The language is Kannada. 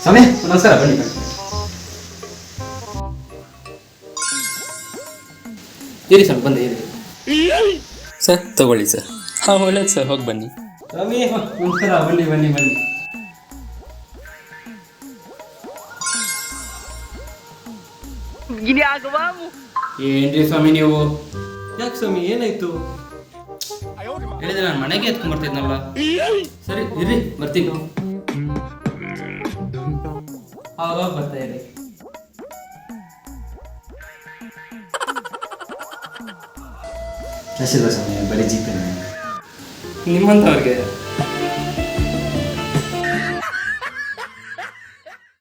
ಸ್ವಾಮಿ ನಮಸ್ಕಾರ, ಬನ್ನಿ. ಇರಿ ಸ್ವಾಮಿ, ಬಂದೆ ಇರಿ. ಸರ್ ತಗೊಳ್ಳಿ ಸರ್. ಹಾಂ ಒಳ್ಳೇದು ಸರ್, ಹೋಗಿ ಬನ್ನಿ. ಸ್ವಾಮಿ ನಮಸ್ಕಾರ, ಬನ್ನಿ ಬನ್ನಿ ಬನ್ನಿ. ಏನ್ರಿ ಸ್ವಾಮಿ ನೀವು? ಯಾಕೆ ಸ್ವಾಮಿ, ಏನಾಯ್ತು? ಹೇಳಿದ್ರೆ ನಾನು ಮನೆಗೆ ಎತ್ಕೊಂಡ್ ಬರ್ತಿದ್ನಲ್ಲ. ಸರಿ ಇರ್ರಿ, ಬರ್ತೀನಿ. ಆವಾಗ ಬರ್ತಾ ಇರಿ. ಅಷ್ಟಿಲ್ಲ ಸ್ವಾಮಿ, ಬರೀ ಜೀಪೇನೆ. ನಿಮ್ಮಂಥವ್ರಿಗೆ